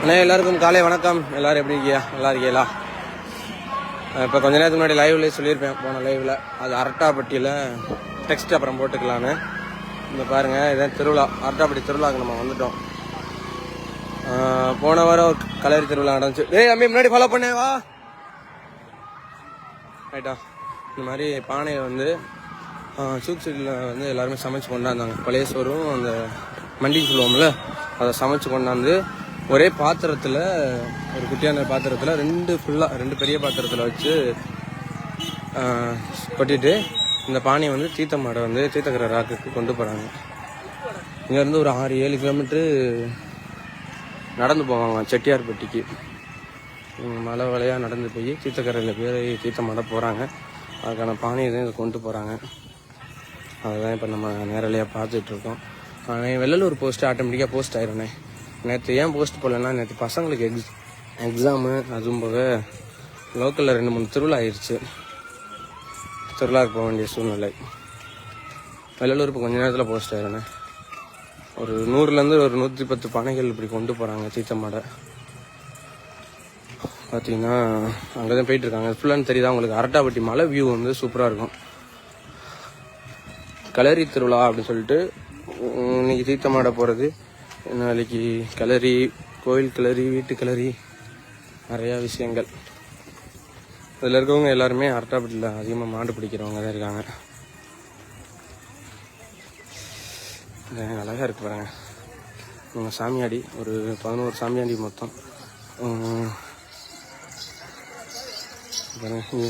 அண்ணே எல்லாருக்கும் காலை வணக்கம். எல்லாரும் எப்படி இருக்கியா? நல்லா இருக்கீங்களா? இப்போ கொஞ்ச நேரத்துக்கு முன்னாடி லைவ்லேயே சொல்லியிருப்பேன், போன லைவில். அது அரட்டாப்பட்டியில் டெக்ஸ்ட் அப்புறம் போட்டுக்கலான்னு. இந்த பாருங்கள், இதான் திருவிழா, அரட்டாப்பட்டி திருவிழாவுக்கு நம்ம வந்துட்டோம். போன வாரம் ஒரு கலரி திருவிழா நடந்துச்சு. ஏய் அம்மி முன்னாடி ஃபாலோ பண்ணே வா ரைட்டா. இந்த மாதிரி பானையை வந்து சூக் சைடில் வந்து எல்லாருமே சமைச்சு கொண்டாந்தாங்க. பழைய சோறும் அந்த மண்டின்னு சொல்லுவோம்ல, அதை சமைச்சு கொண்டாந்து ஒரே பாத்திரத்தில், ஒரு குட்டியான பாத்திரத்தில் ரெண்டு பெரிய பாத்திரத்தில் வச்சு கொட்டிட்டு இந்த பானையை வந்து தீர்த்தமாடை வந்து தீர்த்தக்கரை ராக்குக்கு கொண்டு போகிறாங்க. இங்கேருந்து ஒரு 6-7 கிலோமீட்ரு நடந்து போவாங்க செட்டியார்பட்டிக்கு. மலை வலையாக நடந்து போய் தீர்த்தக்கரையில் பேர் தீர்த்தமாட போகிறாங்க. அதுக்கான பானையை தான் இதை கொண்டு போகிறாங்க. அதுதான் இப்போ நம்ம நேரலையாக பார்த்துட்ருக்கோம். வெள்ளலூர் போஸ்ட்டு ஆட்டோமேட்டிக்காக போஸ்ட் ஆயிடும்ண்ணே. நேற்று ஏன் போஸ்ட் போடலன்னா, நேற்று பசங்களுக்கு எக்ஸாமு, அதுவும் போக லோக்கலில் 2-3 திருவிழா ஆயிடுச்சு. திருவிழாவுக்கு போக வேண்டிய சூழ்நிலை. வெள்ளலூர் இப்போ கொஞ்ச நேரத்தில் போஸ்ட் ஆயிடும்ண்ணே. ஒரு 100லேருந்து ஒரு 110 பானைகள் இப்படி கொண்டு போகிறாங்க தீர்த்தமாடை. பார்த்தீங்கன்னா அங்கே தான் போயிட்டுருக்காங்க. ஃபுல்லான்னு தெரியுதா உங்களுக்கு? அரட்டாப்பட்டி மலை வியூ வந்து சூப்பராக இருக்கும். கலரி திருவிழா அப்படின்னு சொல்லிட்டு இன்னைக்கு தீர்த்தமாட போகிறது. நாளைக்கு கிளறி, கோயில் கிளறி, வீட்டு கிளறி, நிறையா விஷயங்கள். இதில் இருக்கவங்க எல்லாருமே அரட்டாப்பட்டியில் அதிகமாக மாடு பிடிக்கிறவங்க தான் இருக்காங்க. அழகாக இருக்கு பாருங்க. நம்ம சாமியாடி ஒரு 11 சாமியாடி மொத்தம்.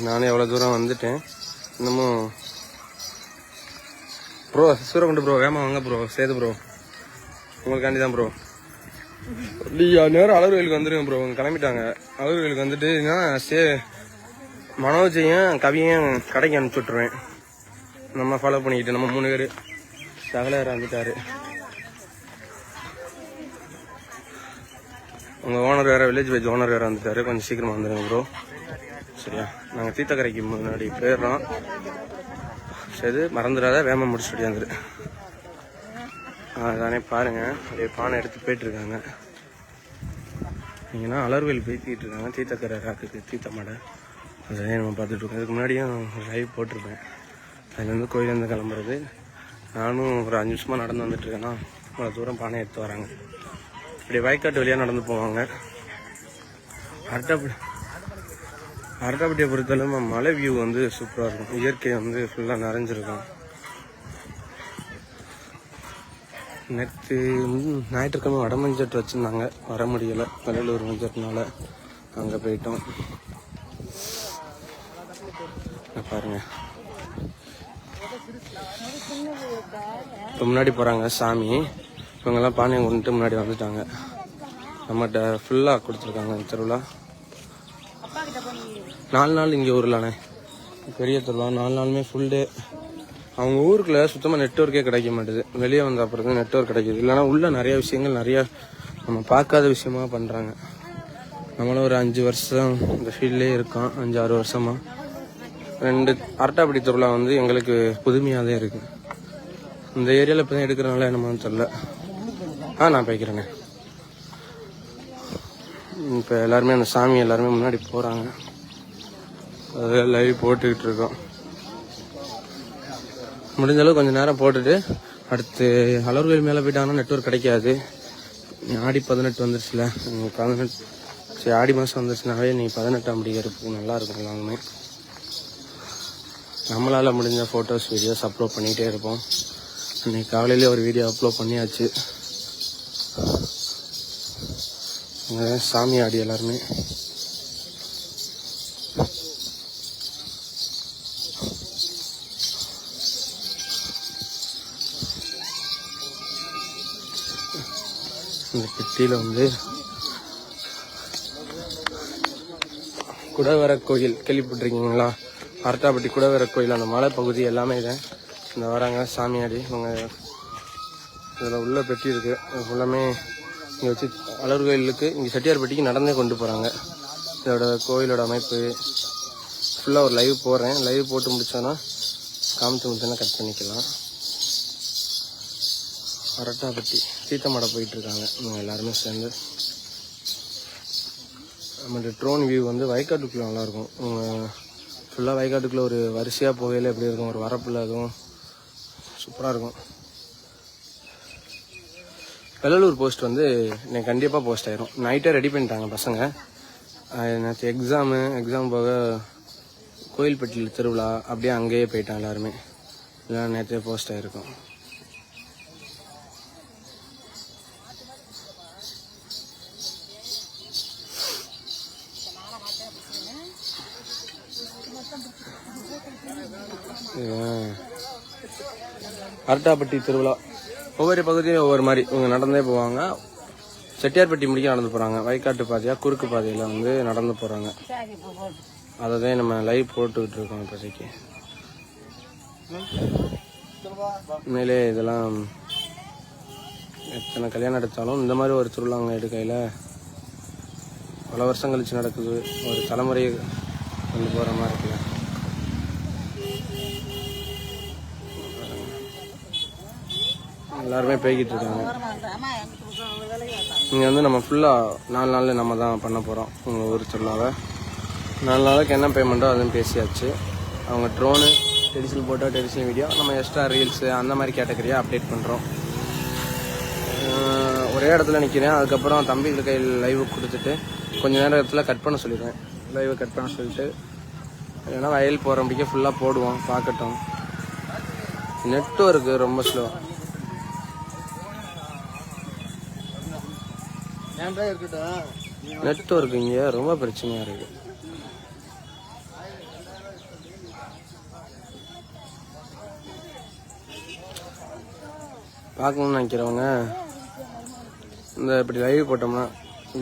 நானே எவ்வளோ தூரம் வந்துட்டேன். இன்னமும் ப்ரோ சூரக்குண்டு ப்ரோ, வேமா வாங்க ப்ரோ, சேது ப்ரோ, உங்களுக்காண்டி தான் ப்ரோ. நேரம் அழகுவேலுக்கு வந்துடுங்க ப்ரோ. கிளம்பிட்டாங்க. அழகுவேலுக்கு வந்துட்டு மனோஜையும் கவியும் கடைக்கு அனுப்பிச்சி விட்ருவேன். நம்ம ஃபாலோ பண்ணிக்கிட்டு நம்ம 3 பேர். சகலர் வந்துட்டாரு. உங்கள் ஓனர் வேறு, வில்லேஜ் வைஸ் ஓனர் வேறு வந்துட்டாரு. கொஞ்சம் சீக்கிரமாக வந்துடுங்க ப்ரோ, சரியா? நாங்கள் தீர்த்தக்கரைக்கு முன்னாடி போயிடுறோம். சரி, மறந்துடாத, வேமா முடிச்சுட்டு வந்துடு. அதானே பாருங்கள், அப்படியே பானை எடுத்து போயிட்டுருக்காங்க. நீங்கன்னா அலர்வேல் பேத்திக்கிட்டு இருக்காங்க தீர்த்தக்கரை ராக்குக்கு தீர்த்தமாடை. அதையே நம்ம பார்த்துட்ருக்கோம். இதுக்கு முன்னாடியும் லைவ் போட்டிருப்பேன். அதுலேருந்து கோயிலேருந்து கிளம்புறது. நானும் ஒரு 5 நிமிஷமாக நடந்து வந்துட்டுருக்கேன்னா அவ்வளோ தூரம் பானை எடுத்து வராங்க. இப்படி வயக்காட்டு வழியாக நடந்து போவாங்க. அரட்டாப்பட்டியை பொறுத்தளவு மலை வியூ வந்து சூப்பராக இருக்கும். இயற்கை வந்து ஃபுல்லாக நிறைஞ்சிருக்கும். நேற்று ஞாயிற்றுக்கிழமை வடமஞ்சட்டு வச்சுருந்தாங்க, வர முடியலை. வெள்ளலூர் மஞ்சட்டுனால அங்கே போயிட்டோம். பாருங்கள், இப்போ முன்னாடி போகிறாங்க சாமி. இவங்கெல்லாம் பானையை கொண்டுட்டு முன்னாடி வந்துட்டாங்க. நம்மகிட்ட ஃபுல்லாக கொடுத்துருக்காங்க திருவிழா. 4 நாள் இங்கே ஊர்லானே பெரிய திருவிழா. 4 நாளுமே ஃபுல் டே. அவங்க ஊருக்குள்ள சுத்தமாக நெட்வொர்க்கே கிடைக்க மாட்டேது. வெளியே வந்த அப்புறம் தான் நெட்வொர்க் கிடைக்கிது. இல்லைனா உள்ள நிறைய விஷயங்கள் நிறையா நம்ம பார்க்காத விஷயமா பண்ணுறாங்க. நம்மளும் ஒரு 5 வருஷம் இந்த ஃபீல்ட்லேயே இருக்கோம். 5-6 வருஷமாக 2 அரட்டாப்பட்டி திருவிழா வந்து எங்களுக்கு புதுமையாக தான் இருக்குது. இந்த ஏரியாவில் இப்போ தான் எடுக்கிறனால என்னமான்னு தெரில. நான் போய்க்கிறேண்ணே. இப்போ எல்லாருமே அந்த சாமி எல்லாருமே முன்னாடி போகிறாங்க. அதை லைவ் போட்டுக்கிட்டு இருக்கோம். முடிஞ்சளவு கொஞ்சம் நேரம் போட்டுட்டு அடுத்து அலர்வேல் மேலே போயிட்டாங்கன்னா நெட்வொர்க் கிடைக்காது. ஆடி 18 வந்துருச்சுல, 18 சரி ஆடி மாதம் வந்துருச்சுனாவே நீ 18ஆம் படி இருப்பு நல்லாயிருக்கும். எல்லாமே நம்மளால் முடிஞ்ச ஃபோட்டோஸ் வீடியோஸ் அப்லோட் பண்ணிகிட்டே இருப்போம். இன்னைக்கு காலையிலே ஒரு வீடியோ அப்லோட் பண்ணியாச்சு. சாமி ஆடி எல்லாருமே இந்த பெட்டியில் வந்து குடவர கோயில் கேள்விப்பட்டிருக்கீங்களா? அரட்டாப்பட்டி குடவர கோயில் அந்த மலை பகுதி எல்லாமே இதான். இந்த வராங்க சாமியாடி. இவங்க இதில் உள்ள பெட்டி இருக்குது. ஃபுல்லாமே இங்கே வச்சு அலர் கோயிலுக்கு இங்கே செட்டியார்பட்டிக்கு நடந்தே கொண்டு போகிறாங்க. இதோட கோயிலோட அமைப்பு ஃபுல்லாக ஒரு லைவ் போடுறேன். லைவ் போட்டு முடித்தோன்னா காமிச்சு முடிச்சோன்னா கட் பண்ணிக்கலாம். அரட்டாப்பட்டி தீர்த்தமாட போயிட்டுருக்காங்க இவங்க எல்லாருமே சேர்ந்து. நம்ம ட்ரோன் வியூ வந்து வயக்காட்டுக்குள்ளே நல்லாயிருக்கும். ஃபுல்லாக வயக்காட்டுக்குள்ளே ஒரு வரிசையாக போகையில் எப்படி இருக்கும், ஒரு வரப்பில் அதுவும் சூப்பராக இருக்கும். வெள்ளலூர் போஸ்ட் வந்து எனக்கு கண்டிப்பாக போஸ்ட் ஆயிரும். நைட்டே ரெடி பண்ணிட்டாங்க பசங்க. நேற்று எக்ஸாம் போக கோயில்பட்டியில் திருவிழா அப்படியே அங்கேயே போயிட்டான் எல்லாருமே. இல்லை நேற்றே போஸ்ட் ஆகிருக்கும். அரட்டாப்பட்டி திருவிழா ஒவ்வொரு பகுதியும் ஒவ்வொரு மாதிரி இவங்க நடந்தே போவாங்க. செட்டியார்பட்டி முடிக்க நடந்து போகிறாங்க. வயக்காட்டு பாதையாக குறுக்கு பாதையில் வந்து நடந்து போகிறாங்க. அதை தான் நம்ம லைவ் போட்டுக்கிட்டு இருக்கோம் இப்போதைக்கு. உண்மையிலே இதெல்லாம் எத்தனை கல்யாணம் எடுத்தாலும் இந்த மாதிரி ஒரு திருவிழாங்க எடுக்கையில் பல வருஷம் கழிச்சு நடக்குது. ஒரு தலைமுறையை கொண்டு போகிற மாதிரி இருக்குல்ல. எல்லாருமே போய்கிட்டு இருக்காங்க. இங்கே வந்து நம்ம ஃபுல்லாக 4 நாளில் நம்ம தான் பண்ண போகிறோம். உங்கள் ஊர் திருவிழாவை 4 நாளுக்கு என்ன பேமெண்ட்டோ அதுவும் பேசியாச்சு. அவங்க drone traditional photo traditional video நம்ம எக்ஸ்ட்ரா ரீல்ஸு அந்த மாதிரி கேட்டகரியாக அப்டேட் பண்ணுறோம். ஒரே இடத்துல நிற்கிறேன். அதுக்கப்புறம் தம்பிகள் கையில் லைவ் கொடுத்துட்டு கொஞ்சம் நேரத்தில் கட் பண்ண சொல்லிடுவேன். லைவை கட் பண்ண சொல்லிட்டு இல்லைன்னா வயல் போகிற முடிக்க ஃபுல்லாக போடுவோம். பார்க்கட்டும். நெட்வொர்க்கு ரொம்ப ஸ்லோ. நெட்வொர்க் இங்கே ரொம்ப பிரச்சனையாக இருக்குது. பார்க்கணும்னு நினைக்கிறவங்க இந்த இப்படி லைவ் போட்டோம்னா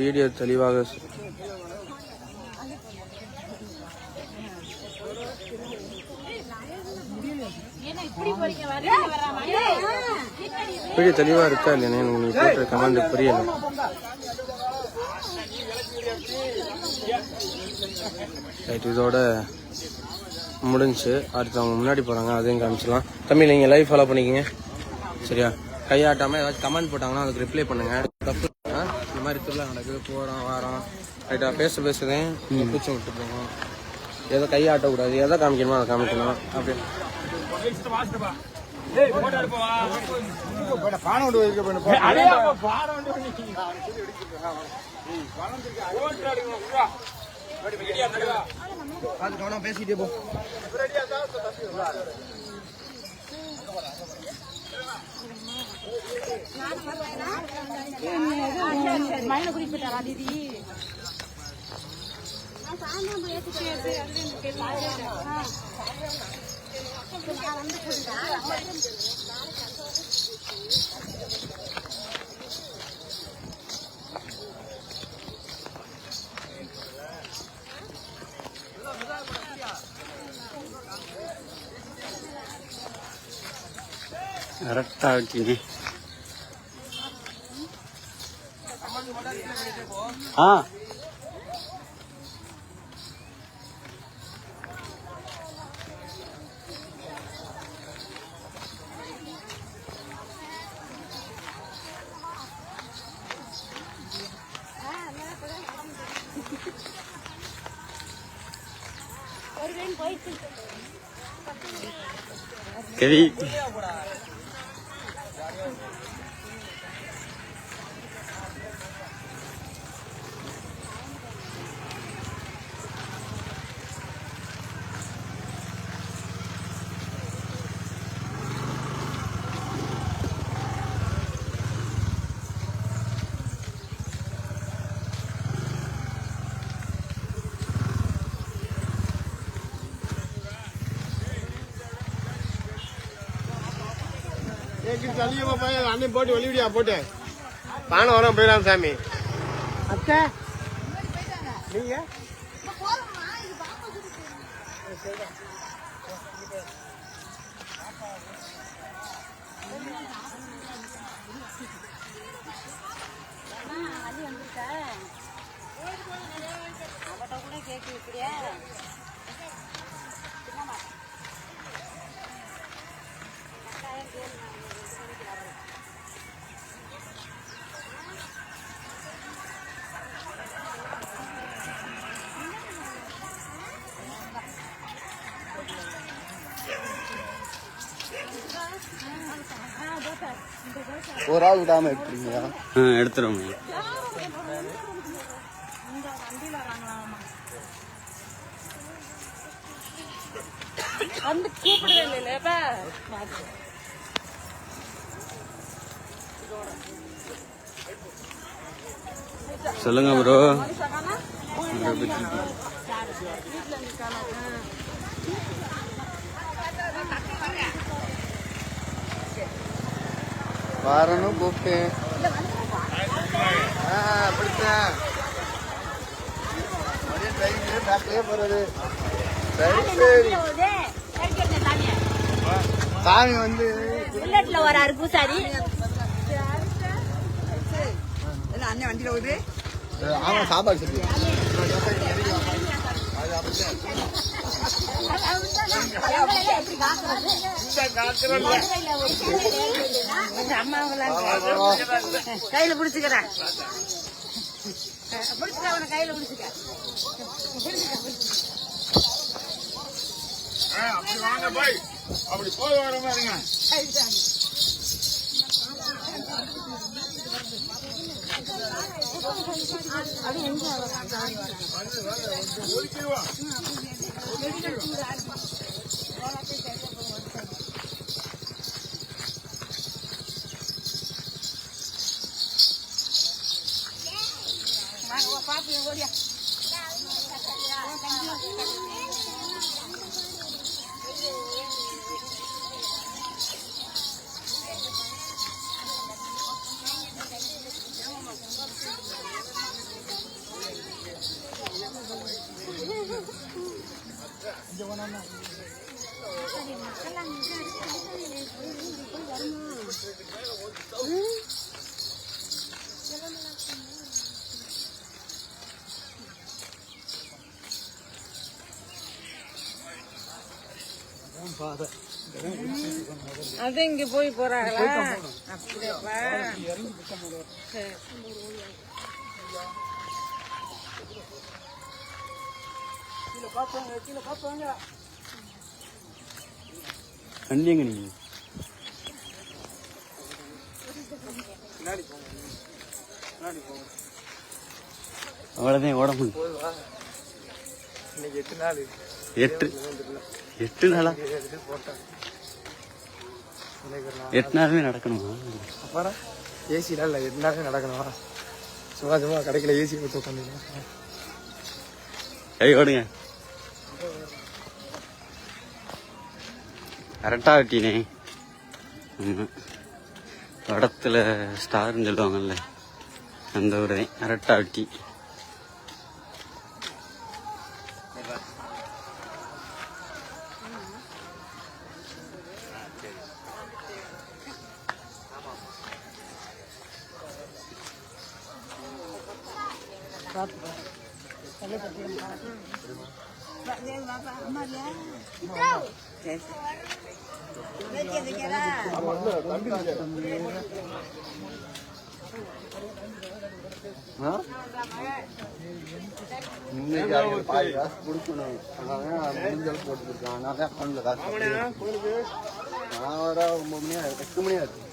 வீடியோ தெளிவாக வீடியோ தெளிவாக இருக்கா இல்லைன்னு உங்களுக்கு போட்ட கமெண்ட் புரியலை. ரைட், இதோட முடிஞ்சு அடுத்தவங்க முன்னாடி போகிறாங்க. அதையும் காமிச்சிடலாம். தம்பி நீங்கள் லைவ் ஃபாலோ பண்ணிக்கிங்க சரியா? கையாட்டாமல் ஏதாச்சும் கமெண்ட் போட்டாங்கன்னா அதுக்கு ரிப்ளை பண்ணுங்கள். தப்பு இந்த மாதிரி திருவிழா நடக்குது, போகிறோம் வாரம் ரைட்டாக பேசுதேன் பூச்சி விட்டு போகணும். எதை கையாட்டக்கூடாது, எதை காமிக்கணுமோ அதை காமிக்கணும். அப்படி பேசிட்டே போ. மயில குறிப்பிட்டாரா தீதி? கரெக்டா இருக்கீங்க. கவி அண்ணன் போட்டு வெளிவிடியா போட்டு பானை வர போயிடலாம் சாமி. அத்தை நீங்க அவட்ட கூட கேக்கு வைக்கிறியா? ஒரு ஆள் விடாம எடுத்துருங்க. எடுத்துருவோம். வந்து கூப்பிடவே இல்ல. சொல்லுங்க ப்ரோ. வரணும் கூப்பிட்டேன். அப்படித்தான் போறது. சாமி வந்து வராரு பூசாரி. அண்ணன் வண்டியில வருது. ஆமா சாப்பாடு சொல்லி கையில பிடிச்சுக்கிறேன். கையில பிடிச்சுக்க. அப்படி வாங்க பாய். அப்படி போய் வர மாதிரிங்க. அது இங்க போய் போறாங்களா? அப்படியாப்பா. வண்டி எங்க நீங்க? அவ்வளோதான் ஓட முடியும். இன்னைக்கு 8 நாள். 8 நாளா? 8 நாளுமே நடக்கணுமா? அப்புறம் ஏசிலாம் இல்லை, 8 நாளுமே நடக்கணுமா? சும்மா கடைக்கில் ஏசி போட்டு உட்காந்துக்கலாம். கை ஓடுங்க. கரெக்டா வெட்டினே. படத்துல ஸ்டார்ன்னு சொல்லுவாங்கல்ல, அந்த ஒரு கரெக்டா வெட்டி. இன்னைக்கு அவங்க பாதி காசு கொடுக்கணும். அதனால முடிஞ்சாலும் போட்டுருக்கான். நான் தான் பண்ணல காசு. நான் வர 9 மணி 8 மணி ஆச்சு.